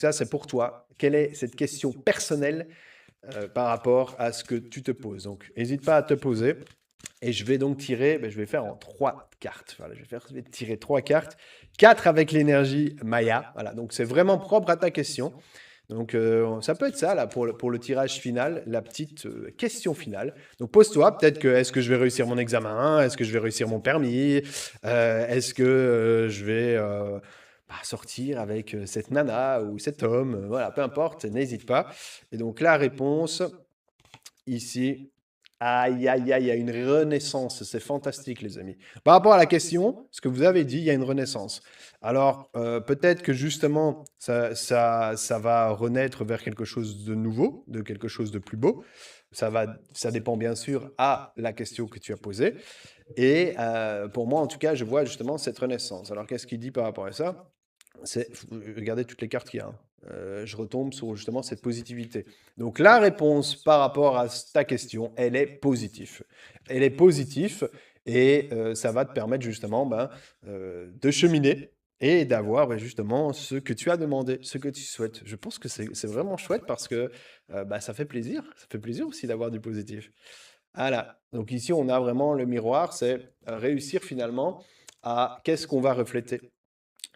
Ça, c'est pour toi. Quelle est cette question personnelle par rapport à ce que tu te poses? Donc, n'hésite pas à te poser. Et je vais donc tirer, je vais faire en 3 cartes. Voilà, je vais tirer 3 cartes. 4 avec l'énergie Maya. Voilà, donc c'est vraiment propre à ta question. Donc, ça peut être ça, là, pour le tirage final, la petite question finale. Donc, pose-toi, peut-être que est-ce que je vais réussir mon examen? Est-ce que je vais réussir mon permis? Est-ce que je vais sortir avec cette nana ou cet homme? Voilà, peu importe, n'hésite pas. Et donc, la réponse, ici, aïe, aïe, aïe, il y a une renaissance. C'est fantastique, les amis. Par rapport à la question, ce que vous avez dit, il y a une renaissance. Alors, peut-être que justement, ça va renaître vers quelque chose de nouveau, de quelque chose de plus beau. Ça dépend bien sûr à la question que tu as posée. Et pour moi, en tout cas, je vois justement cette renaissance. Alors, qu'est-ce qu'il dit par rapport à ça? Regardez toutes les cartes qu'il y a, hein. Je retombe sur justement cette positivité. Donc la réponse par rapport à ta question, elle est positive. Elle est positive et ça va te permettre justement de cheminer et d'avoir justement ce que tu as demandé, ce que tu souhaites. Je pense que c'est vraiment chouette parce que ça fait plaisir. Ça fait plaisir aussi d'avoir du positif. Voilà. Donc ici, on a vraiment le miroir, c'est réussir finalement à qu'est-ce qu'on va refléter.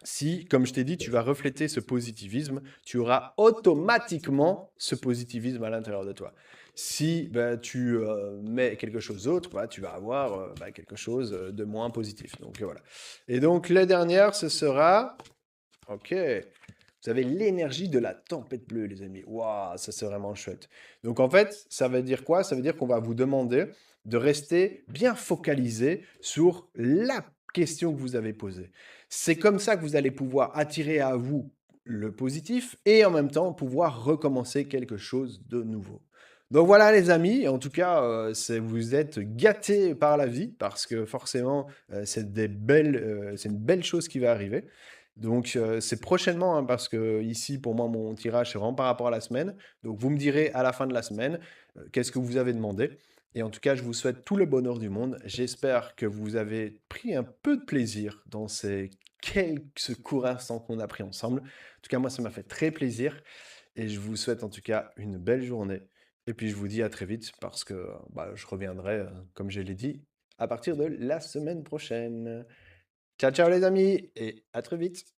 Si, comme je t'ai dit, tu vas refléter ce positivisme, tu auras automatiquement ce positivisme à l'intérieur de toi. Si tu mets quelque chose d'autre, tu vas avoir quelque chose de moins positif. Donc voilà. Et donc la dernière, ce sera, ok, vous avez l'énergie de la tempête bleue, les amis. Waouh, ça c'est vraiment chouette. Donc en fait, ça veut dire quoi? Ça veut dire qu'on va vous demander de rester bien focalisé sur la question que vous avez posée. C'est comme ça que vous allez pouvoir attirer à vous le positif et en même temps pouvoir recommencer quelque chose de nouveau. Donc voilà les amis, en tout cas, vous êtes gâtés par la vie parce que forcément, c'est une belle chose qui va arriver. Donc, c'est prochainement, hein, parce que ici, pour moi, mon tirage, c'est vraiment par rapport à la semaine. Donc, vous me direz à la fin de la semaine, qu'est-ce que vous avez demandé. Et en tout cas, je vous souhaite tout le bonheur du monde. J'espère que vous avez pris un peu de plaisir dans ces quelques courts instants qu'on a pris ensemble. En tout cas, moi, ça m'a fait très plaisir. Et je vous souhaite en tout cas une belle journée. Et puis, je vous dis à très vite parce que je reviendrai, comme je l'ai dit, à partir de la semaine prochaine. Ciao, ciao les amis et à très vite.